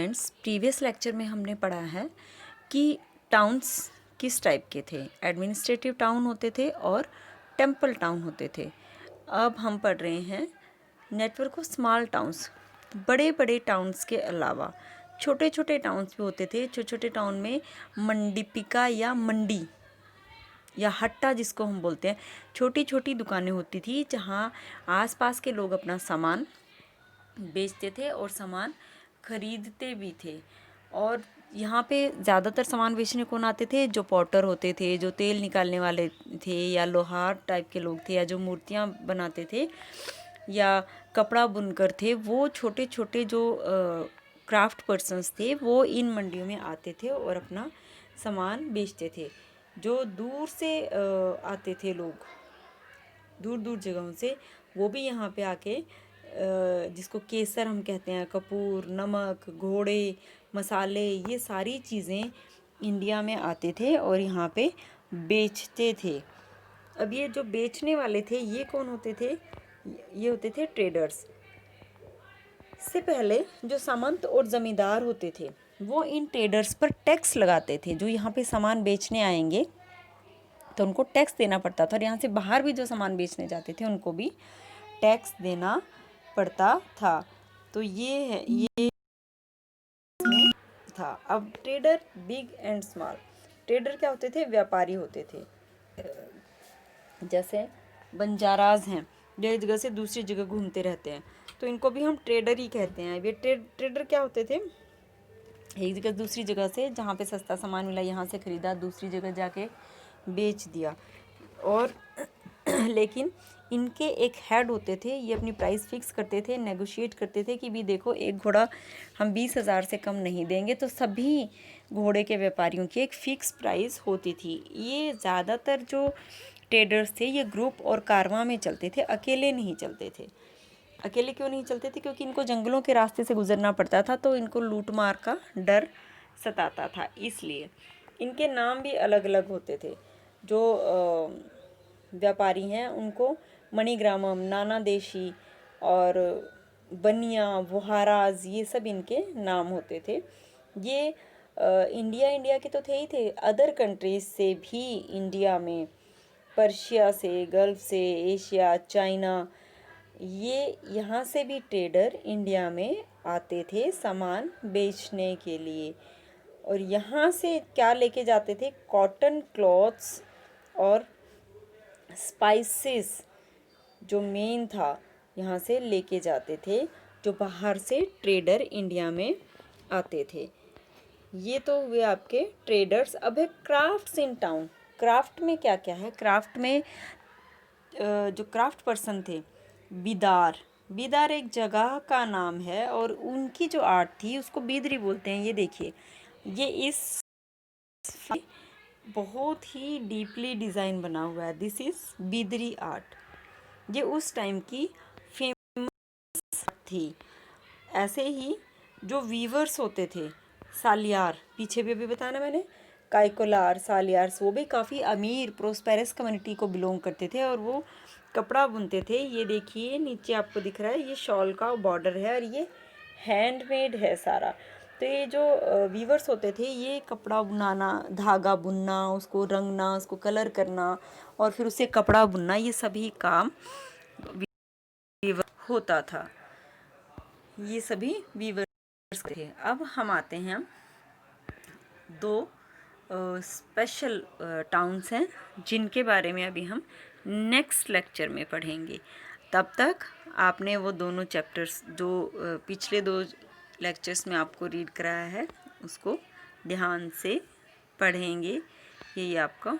Friends, previous lecture में हमने पढ़ा है कि टाउन्स किस टाइप के थे। एडमिनिस्ट्रेटिव टाउन होते थे और टेम्पल टाउन होते थे। अब हम पढ़ रहे हैं नेटवर्क ऑफ स्मॉल टाउन्स। बड़े बड़े टाउन्स के अलावा छोटे छोटे टाउन्स भी होते थे। छोटे छोटे टाउन में मंडीपिका या मंडी या हट्टा जिसको हम बोलते हैं, छोटी छोटी दुकानें होती थी जहाँ आसपास के लोग अपना सामान बेचते थे और सामान खरीदते भी थे। और यहाँ पे ज़्यादातर सामान बेचने कौन आते थे? जो पॉटर होते थे, जो तेल निकालने वाले थे, या लोहार टाइप के लोग थे, या जो मूर्तियाँ बनाते थे, या कपड़ा बुनकर थे। वो छोटे छोटे जो क्राफ्ट पर्सन्स थे वो इन मंडियों में आते थे और अपना सामान बेचते थे। जो दूर से आते थे लोग, दूर दूर जगहों से, वो भी यहाँ पे आके जिसको केसर हम कहते हैं, कपूर, नमक, घोड़े, मसाले, ये सारी चीज़ें इंडिया में आते थे और यहाँ पे बेचते थे। अब ये जो बेचने वाले थे ये कौन होते थे? ये होते थे ट्रेडर्स। इससे पहले जो सामंत और ज़मींदार होते थे वो इन ट्रेडर्स पर टैक्स लगाते थे। जो यहाँ पे सामान बेचने आएंगे तो उनको टैक्स देना पड़ता था, और यहाँ से बाहर भी जो सामान बेचने जाते थे उनको भी टैक्स देना पड़ता था। तो ये है, ये था। अब trader big and small. Trader क्या होते थे? व्यापारी होते थे। जैसे बंजाराज हैं जो एक जगह से दूसरी जगह घूमते रहते हैं, तो इनको भी हम ट्रेडर ही कहते हैं। ये ट्रेडर क्या होते थे? एक जगह दूसरी जगह से, जहाँ पे सस्ता सामान मिला यहाँ से ख़रीदा, दूसरी जगह जाके बेच दिया। और लेकिन इनके एक हेड होते थे, ये अपनी प्राइस फिक्स करते थे, नेगोशिएट करते थे कि भी देखो एक घोड़ा हम 20,000 से कम नहीं देंगे। तो सभी घोड़े के व्यापारियों की एक फ़िक्स प्राइस होती थी। ये ज़्यादातर जो ट्रेडर्स थे ये ग्रुप और कारवां में चलते थे, अकेले नहीं चलते थे। अकेले क्यों नहीं चलते थे? क्योंकि इनको जंगलों के रास्ते से गुजरना पड़ता था, तो इनको लूट मार का डर सताता था। इसलिए इनके नाम भी अलग अलग होते थे। जो व्यापारी हैं उनको मणिग्रामम, नाना देशी और बनिया, वुहाराज, ये सब इनके नाम होते थे। ये इंडिया के तो थे ही थे, अदर कंट्रीज से भी इंडिया में, पर्शिया से, गल्फ से, एशिया, चाइना, ये यहाँ से भी ट्रेडर इंडिया में आते थे सामान बेचने के लिए। और यहाँ से क्या लेके जाते थे? कॉटन क्लॉथ्स और स्पाइसेस जो मेन था यहाँ से लेके जाते थे, जो बाहर से ट्रेडर इंडिया में आते थे। ये तो हुए आपके ट्रेडर्स। अब है क्राफ्ट्स इन टाउन। क्राफ्ट में क्या क्या है? क्राफ्ट में जो क्राफ्ट पर्सन थे, बिदार एक जगह का नाम है, और उनकी जो आर्ट थी उसको बिदरी बोलते हैं। ये देखिए, ये इस बहुत ही डीपली डिज़ाइन बना हुआ है। This is Bidri art. ये उस टाइम की फेमस थी। ऐसे ही जो वीवर्स होते थे, सालियार, पीछे भी अभी बताया ना मैंने, काइकोलार, सालियार्स, वो भी काफ़ी अमीर प्रोस्पेरस कम्युनिटी को बिलोंग करते थे और वो कपड़ा बुनते थे। ये देखिए नीचे आपको दिख रहा है, ये शॉल का बॉर्डर है और ये हैंडमेड है सारा। तो ये जो वीवर्स होते थे ये कपड़ा बुनाना, धागा बुनना, उसको रंगना, उसको कलर करना और फिर उससे कपड़ा बुनना, ये सभी काम वीवर होता था। ये सभी वीवर्स थे। अब हम आते हैं, दो स्पेशल टाउन्स हैं जिनके बारे में अभी हम नेक्स्ट लेक्चर में पढ़ेंगे। तब तक आपने वो दोनों चैप्टर्स जो पिछले 2 लेक्चर्स में आपको रीड कराया है उसको ध्यान से पढ़ेंगे। यही आपका